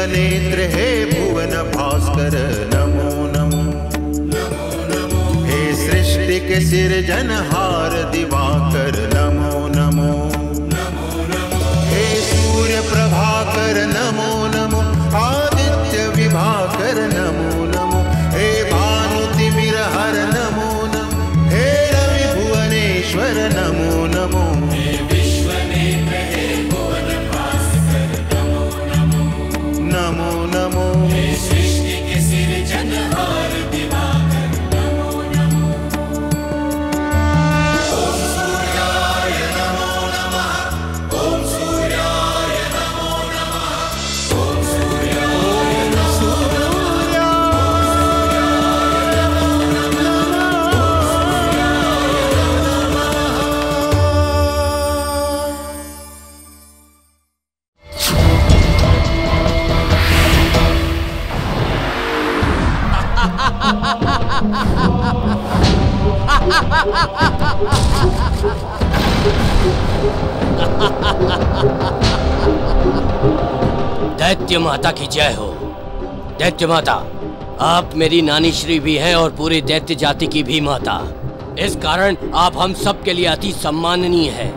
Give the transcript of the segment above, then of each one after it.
नेत्र हे भुवन भास्कर नमो नमो। हे सृष्टि के सिरजनहार दिवाकर नमो नमो। हे सूर्य प्रभाकर नमो नमो। आदित्य विभाकर नमो नमो। हे भानुतिमिरहर नमो नमो। हे रवि भुवनेश्वर नमो नमो। नमो नमो। हे सृष्टि के सिरजनहार दिवाकर नमो नमो। ओम सूर्याय नमो नमः। ओम सूर्याय नमो नमः। ओम सूर्याय नमो नमः। दैत्य माता की जय हो। दैत्य माता, आप मेरी नानी श्री भी हैं और पूरी दैत्य जाति की भी माता। इस कारण आप हम सब के लिए अति सम्माननीय है।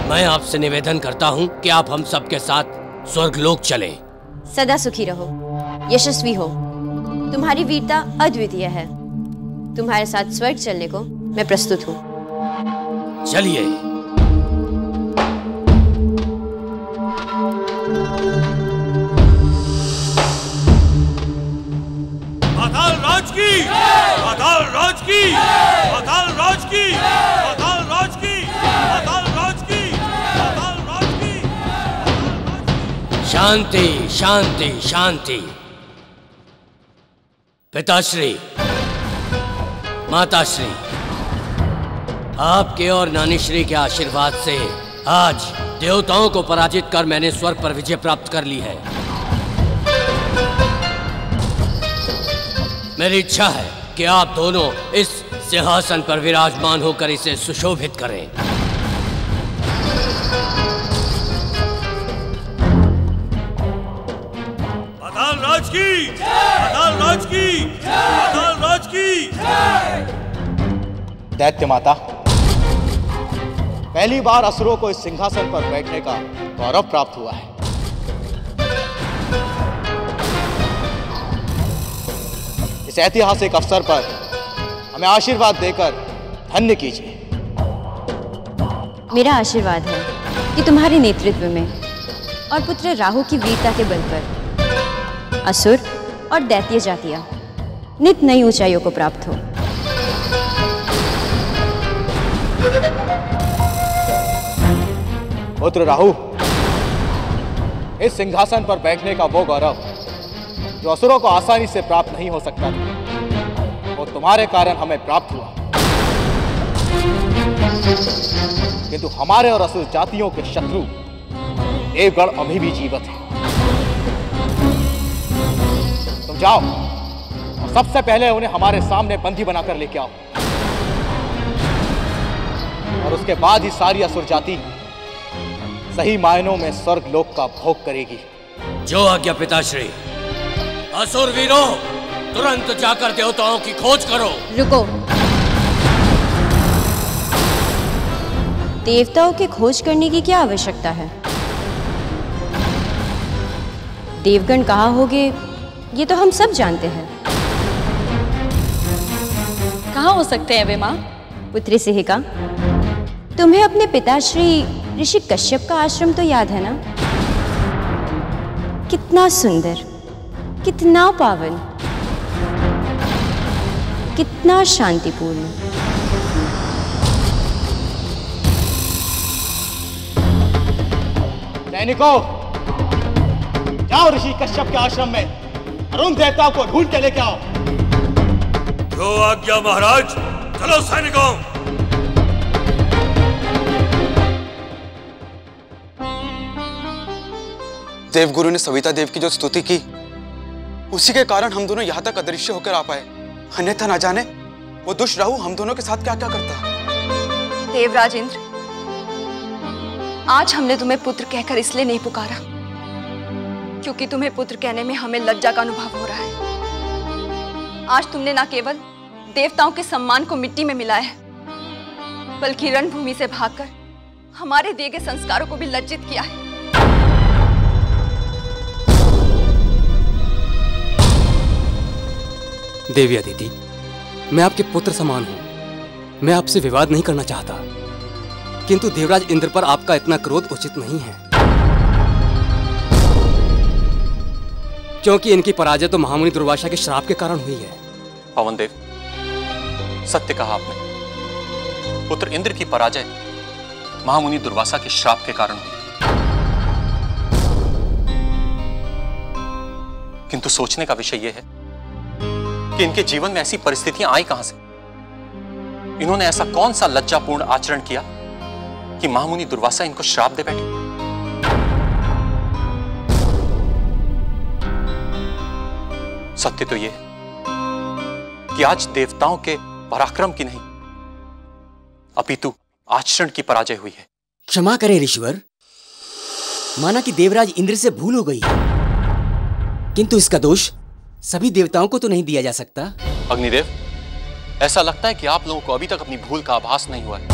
मैं आपसे निवेदन करता हूँ कि आप हम सब के साथ स्वर्गलोक चलें। सदा सुखी रहो, यशस्वी हो। तुम्हारी वीरता अद्वितीय है। तुम्हारे साथ स्वर्ग चलने को मैं प्रस्तुत हूँ। चलिए। पाताल राज की, पाताल राज की, पाताल राज की, पाताल राज की, पाताल राज की, पाताल राज की। शांति शांति शांति। पिताश्री, माताश्री, आपके और नानीश्री के आशीर्वाद से आज देवताओं को पराजित कर मैंने स्वर्ग पर विजय प्राप्त कर ली है। मेरी इच्छा है कि आप दोनों इस सिंहासन पर विराजमान होकर इसे सुशोभित करें। पाताल राज की, पाताल राज की, पाताल राज की। दैत्य माता, पहली बार असुरों को इस सिंहासन पर बैठने का गौरव प्राप्त हुआ है। इस ऐतिहासिक अवसर पर हमें आशीर्वाद देकर धन्य कीजिए। मेरा आशीर्वाद है कि तुम्हारे नेतृत्व में और पुत्र राहु की वीरता के बल पर असुर और दैत्य जातियां नित नई ऊंचाइयों को प्राप्त हो। पुत्र राहु, इस सिंहासन पर बैठने का वो गौरव जो असुरों को आसानी से प्राप्त नहीं हो सकता था, वो तुम्हारे कारण हमें प्राप्त हुआ। किंतु हमारे और असुर जातियों के शत्रु देवगण अभी भी जीवित हैं। तुम जाओ और सबसे पहले उन्हें हमारे सामने बंदी बनाकर लेके आओ, और उसके बाद ही सारी असुर जाति सही मायनों में स्वर्ग लोक का भोग करेगी। जो आज्ञा पिताश्री। असुर वीरों, तुरंत जाकर देवताओं की खोज करो। रुको। देवताओं की खोज करने की क्या आवश्यकता है? देवगण कहाँ होंगे ये तो हम सब जानते हैं। कहाँ हो सकते हैं वे माँ? पुत्री सिहिका, तुम्हें अपने पिताश्री ऋषि कश्यप का आश्रम तो याद है ना? कितना सुंदर, कितना पावन, कितना शांतिपूर्ण। सैनिकों, जाओ ऋषि कश्यप के आश्रम में अरुण देवता को ढूंढ के लेके आओ। जो आज्ञा महाराज। चलो सैनिकों। देवगुरु ने सविता देव की जो स्तुति की, उसी के कारण हम दोनों यहाँ तक अदृश्य होकर आ पाए। अन्यथा न जाने वो दुष्ट राहु हम दोनों के साथ क्या क्या करता। देवराज इंद्र, आज हमने तुम्हें पुत्र कहकर इसलिए नहीं पुकारा क्योंकि तुम्हें पुत्र कहने में हमें लज्जा का अनुभव हो रहा है। आज तुमने न केवल देवताओं के सम्मान को मिट्टी में मिलाया है, बल्कि रणभूमि से भागकर हमारे दिए गए संस्कारों को भी लज्जित किया है। देवी अदिति, मैं आपके पुत्र समान हूं। मैं आपसे विवाद नहीं करना चाहता, किंतु देवराज इंद्र पर आपका इतना क्रोध उचित नहीं है, क्योंकि इनकी पराजय तो महामुनि दुर्वासा के श्राप के कारण हुई है। पवन देव, सत्य कहा आपने। पुत्र इंद्र की पराजय महामुनि दुर्वासा के श्राप के कारण हुई। किंतु सोचने का विषय यह है कि इनके जीवन में ऐसी परिस्थितियां आई कहां से? इन्होंने ऐसा कौन सा लज्जापूर्ण आचरण किया कि महामुनि दुर्वासा इनको श्राप दे बैठे? सत्य तो यह है कि आज देवताओं के पराक्रम की नहीं, अपितु आचरण की पराजय हुई है। क्षमा करें ऋषिवर, माना कि देवराज इंद्र से भूल हो गई, किंतु इसका दोष सभी देवताओं को तो नहीं दिया जा सकता। अग्निदेव, ऐसा लगता है कि आप लोगों को अभी तक अपनी भूल का आभास नहीं हुआ है।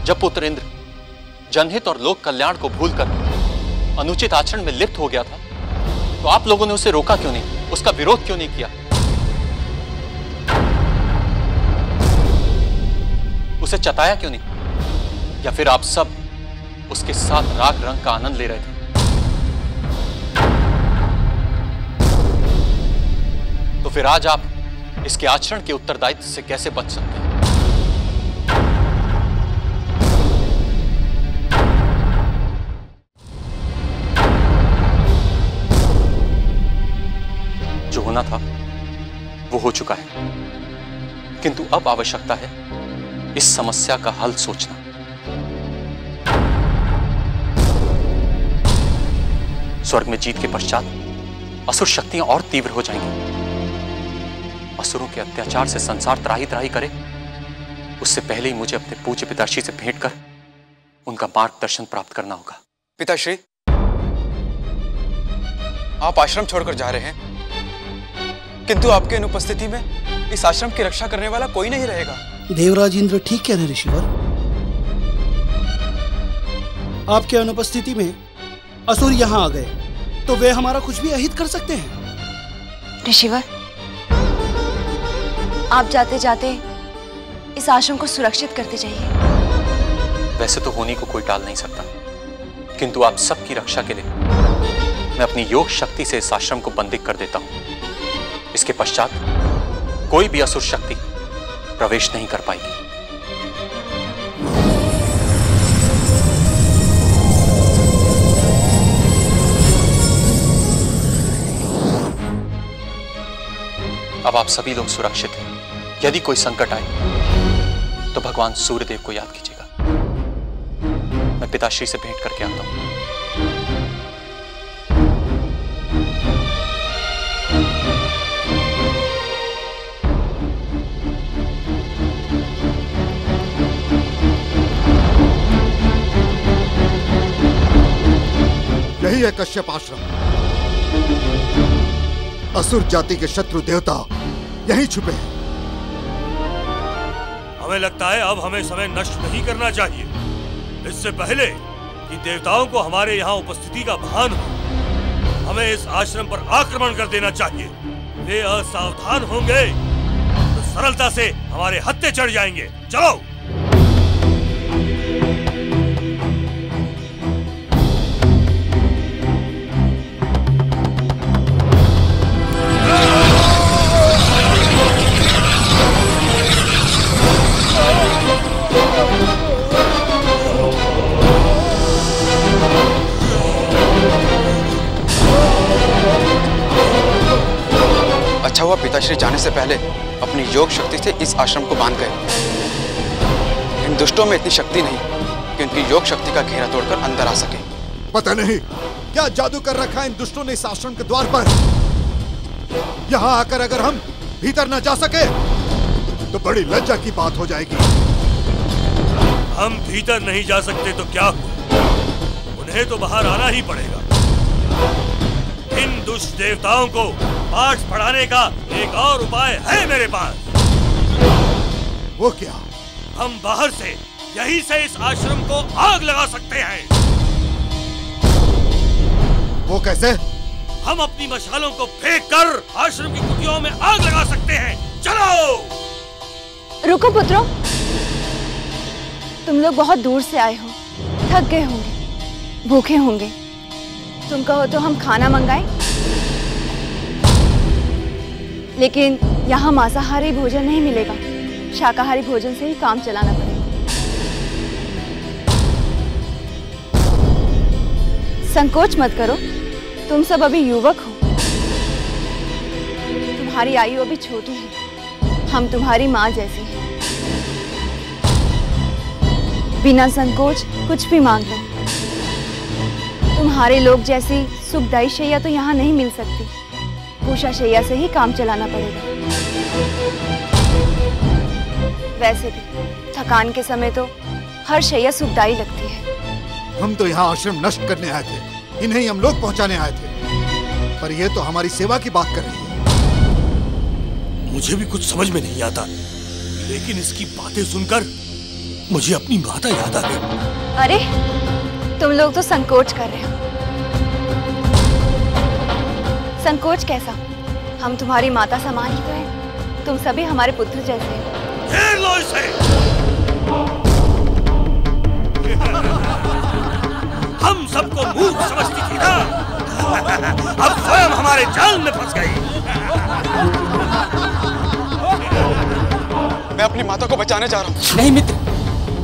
जब पुत्र इंद्र जनहित और लोक कल्याण को भूलकर अनुचित आचरण में लिप्त हो गया था, तो आप लोगों ने उसे रोका क्यों नहीं, उसका विरोध क्यों नहीं किया? उसे चताया क्यों नहीं? या फिर आप सब उसके साथ राग रंग का आनंद ले रहे थे? तो फिर आज आप इसके आचरण के उत्तरदायित्व से कैसे बच सकते हैं? जो होना था वो हो चुका है, किंतु अब आवश्यकता है इस समस्या का हल सोचना। स्वर्ग में जीत के पश्चात असुर शक्तियां और तीव्र हो जाएंगी। असुरों के अत्याचार से संसार त्राही त्राही करे, उससे पहले ही मुझे अपने पूज्य पिताश्री से भेंट कर उनका मार्गदर्शन प्राप्त करना होगा। पिताश्री, आप आश्रम छोड़कर जा रहे हैं, किंतु आपके अनुपस्थिति में इस आश्रम की रक्षा करने वाला कोई नहीं रहेगा। देवराज इंद्र ठीक कह रहे ऋषिवर। आपके अनुपस्थिति में असुर यहाँ आ गए तो वे हमारा कुछ भी अहित कर सकते हैं। ऋषिवर, आप जाते जाते इस आश्रम को सुरक्षित करते जाइए। वैसे तो होनी को कोई टाल नहीं सकता, किंतु आप सबकी रक्षा के लिए मैं अपनी योग शक्ति से इस आश्रम को बंदी कर देता हूं। इसके पश्चात कोई भी असुर शक्ति प्रवेश नहीं कर पाएगी। अब आप सभी लोग सुरक्षित हैं। यदि कोई संकट आए तो भगवान सूर्यदेव को याद कीजिएगा। मैं पिताश्री से भेंट करके आता हूं। यही है कश्यप आश्रम। असुर जाति के शत्रु देवता यहीं छुपे हैं। हमें लगता है अब हमें समय नष्ट नहीं करना चाहिए। इससे पहले कि देवताओं को हमारे यहाँ उपस्थिति का भान हो, हमें इस आश्रम पर आक्रमण कर देना चाहिए। वे असावधान होंगे तो सरलता से हमारे हत्थे चढ़ जाएंगे। चलो। अच्छा हुआ पिताश्री जाने से पहले अपनी योग शक्ति से इस आश्रम को बांध गए। इन दुष्टों में इतनी शक्ति नहीं कि उनकी योग शक्ति का घेरा तोड़कर अंदर आ सके। पता नहीं क्या जादू कर रखा है इन दुष्टों ने इस आश्रम के द्वार पर। यहाँ आकर अगर हम भीतर न जा सके तो बड़ी लज्जा की बात हो जाएगी। हम भीतर नहीं जा सकते तो क्या हुआ? इन्हें तो बाहर आना ही पड़ेगा। इन दुष्ट देवताओं को पाठ पढ़ाने का एक और उपाय है मेरे पास। वो क्या? हम बाहर से यहीं से इस आश्रम को आग लगा सकते हैं। वो कैसे? हम अपनी मशालों को फेंक कर आश्रम की कुटियों में आग लगा सकते हैं। चलो। रुको पुत्रों, तुम लोग बहुत दूर से आए हो, थक गए होंगे, भूखे होंगे। तुम कहो तो हम खाना मंगाएं? लेकिन यहाँ मांसाहारी भोजन नहीं मिलेगा, शाकाहारी भोजन से ही काम चलाना पड़ेगा। संकोच मत करो, तुम सब अभी युवक हो, तुम्हारी आयु अभी छोटी है, हम तुम्हारी माँ जैसी हैं। बिना संकोच कुछ भी मांग लो। तुम्हारे लोग जैसी सुखदायी शैया तो यहाँ नहीं मिल सकती, पूषा शैया से ही काम चलाना पड़ेगा। वैसे भी थकान के समय तो हर शैया सुखदायी लगती है। हम तो यहाँ आश्रम नष्ट करने आए थे, इन्हें हम लोग पहुँचाने आए थे, पर ये तो हमारी सेवा की बात कर रही है। मुझे भी कुछ समझ में नहीं आता, लेकिन इसकी बातें सुनकर मुझे अपनी माता याद आ गई। अरे तुम लोग तो संकोच कर रहे हो। संकोच कैसा? हम तुम्हारी माता समान ही तो हैं। तुम सभी हमारे पुत्र जैसे हो। घेर लो इसे। हम सबको मूर्ख समझती थी ना, अब स्वयं हमारे जाल में फंस गई। मैं अपनी माता को बचाने जा रहा हूँ। नहीं मित्र,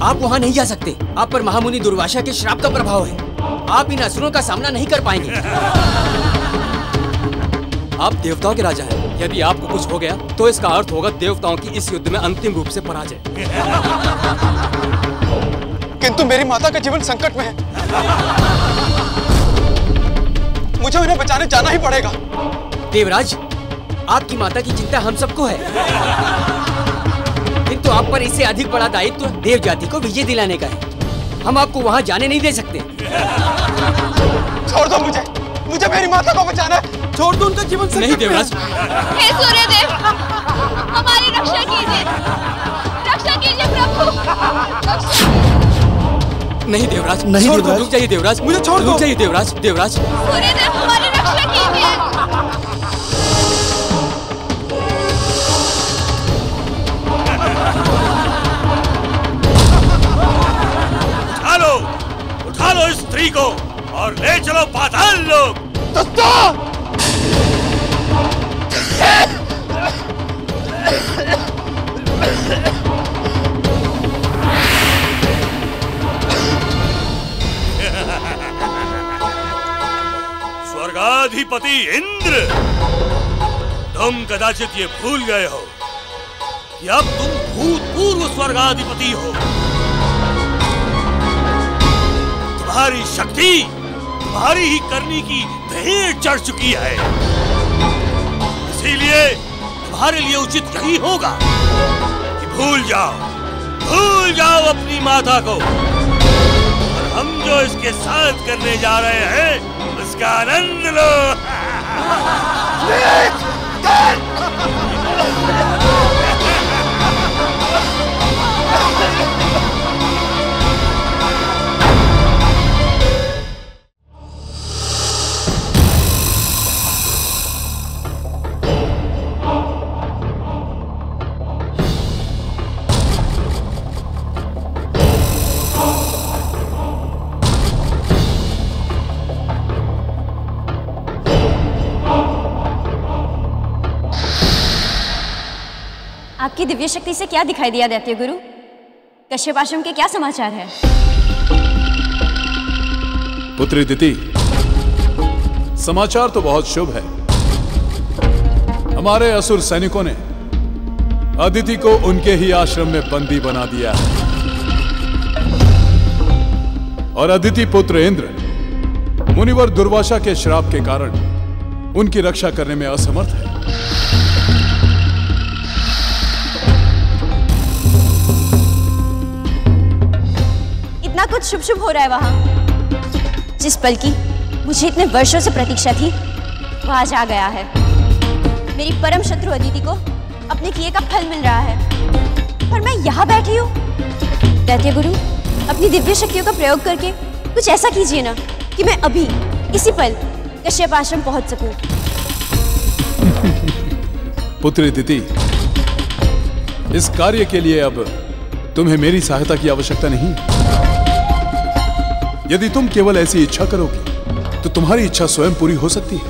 आप वहाँ नहीं जा सकते। आप पर महामुनि दुर्वासा के श्राप का प्रभाव है। आप इन असुरों का सामना नहीं कर पाएंगे। आप देवताओं के राजा हैं। यदि आपको कुछ हो गया तो इसका अर्थ होगा देवताओं की इस युद्ध में अंतिम रूप से पराजय। किंतु मेरी माता का जीवन संकट में है, मुझे उन्हें बचाने जाना ही पड़ेगा। देवराज, आपकी माता की चिंता हम सबको है, किंतु आप पर इससे अधिक बड़ा दायित्व देव जाति को विजय दिलाने का है। हम आपको वहां जाने नहीं दे सकते। छोड़ दो मुझे, मुझे मेरी माता को बचाना है। छोड़ दो, उनका जीवन नहीं देवराज। हे सूर्यदेव, हमारी रक्षा कीजिए, रक्षा कीजिए प्रभु। नहीं देवराज, नहीं देवराज। रुक जाइए देवराज, मुझे छोड़ दो। रुक जाइए देवराज। देवराज, सूर्यदेव हमारी रक्षा कीजिए। उठा लो इस स्त्री को और ले चलो पाताल लोक। स्वर्गाधिपति इंद्र, तुम कदाचित ये भूल गए हो कि अब तुम भूतपूर्व स्वर्गाधिपति हो। तुम्हारी शक्ति तुम्हारी ही करनी की भेंट चढ़ चुकी है। इसीलिए तुम्हारे लिए उचित यही होगा कि भूल जाओ अपनी माता को, और हम जो इसके साथ करने जा रहे हैं उसका आनंद लो। आपकी दिव्य शक्ति से क्या दिखाई दिया दैत्य गुरु? कश्यप आश्रम के क्या समाचार है? पुत्री दिति, समाचार तो बहुत शुभ है। हमारे असुर सैनिकों ने अदिति को उनके ही आश्रम में बंदी बना दिया है, और अदिति पुत्र इंद्र मुनिवर दुर्वासा के श्राप के कारण उनकी रक्षा करने में असमर्थ है। इतना कुछ शुभ शुभ हो रहा है वहां। जिस पल की मुझे इतने वर्षों से प्रतीक्षा थी वो आज आ गया है। मेरी परम शत्रु अदिति को अपने किए का फल मिल रहा है और मैं यहाँ बैठी हूँ। दैत्य गुरु, अपनी दिव्य शक्तियों का प्रयोग करके कुछ ऐसा कीजिए ना कि मैं अभी इसी पल कश्यप आश्रम पहुंच सकूं। पुत्री अदिति, इस कार्य के लिए अब तुम्हें मेरी सहायता की आवश्यकता नहीं। यदि तुम केवल ऐसी इच्छा करोगी तो तुम्हारी इच्छा स्वयं पूरी हो सकती है।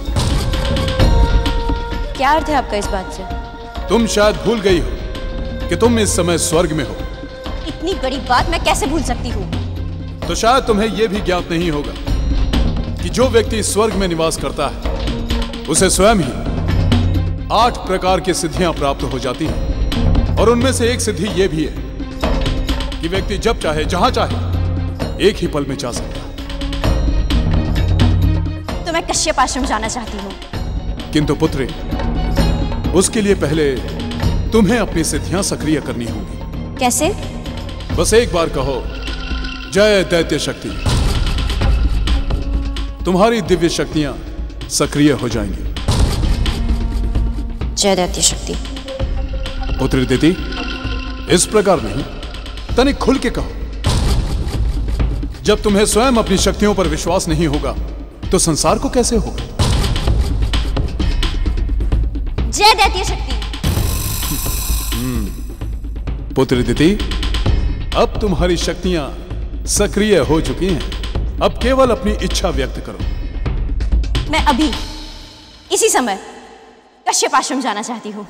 क्या अर्थ है आपका इस बात से? तुम शायद भूल गई हो कि तुम इस समय स्वर्ग में हो। इतनी बड़ी बात मैं कैसे भूल सकती हूँ? तो शायद तुम्हें यह भी ज्ञात नहीं होगा कि जो व्यक्ति स्वर्ग में निवास करता है उसे स्वयं ही 8 प्रकार की सिद्धियां प्राप्त हो जाती हैं। और उनमें से एक सिद्धि यह भी है कि व्यक्ति जब चाहे जहां चाहे एक ही पल में जा सकता है। तो मैं कश्यप आश्रम जाना चाहती हूँ। किंतु पुत्री, उसके लिए पहले तुम्हें अपनी सिद्धियां सक्रिय करनी होंगी। कैसे? बस एक बार कहो, जय दैत्य शक्ति। तुम्हारी दिव्य शक्तियां सक्रिय हो जाएंगी। जय दैत्य शक्ति। पुत्री अदिति, इस प्रकार नहीं, तनिक खुल के कहो। जब तुम्हें स्वयं अपनी शक्तियों पर विश्वास नहीं होगा तो संसार को कैसे होगा? जय दैत्य शक्ति। पुत्री अदिति, अब तुम्हारी शक्तियां सक्रिय हो चुकी हैं। अब केवल अपनी इच्छा व्यक्त करो। मैं अभी इसी समय कश्यप आश्रम जाना चाहती हूँ।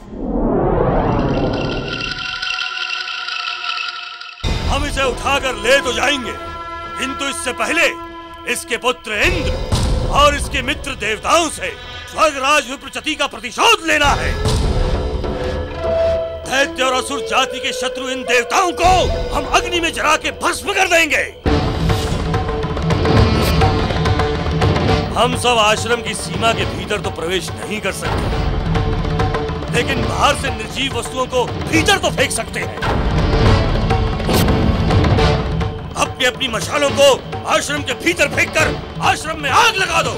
हम इसे उठाकर ले तो जाएंगे, किंतु इससे पहले इसके पुत्र इंद्र और इसके मित्र देवताओं से स्वर्गराज विप्रचति का प्रतिशोध लेना है। दैत्य और असुर जाति के शत्रु इन देवताओं को हम अग्नि में जला के भस्म कर देंगे। हम सब आश्रम की सीमा के भीतर तो प्रवेश नहीं कर सकते, लेकिन बाहर से निर्जीव वस्तुओं को भीतर तो फेंक सकते हैं। अपनी अपनी मशालों को आश्रम के भीतर फेंककर आश्रम में आग लगा दो।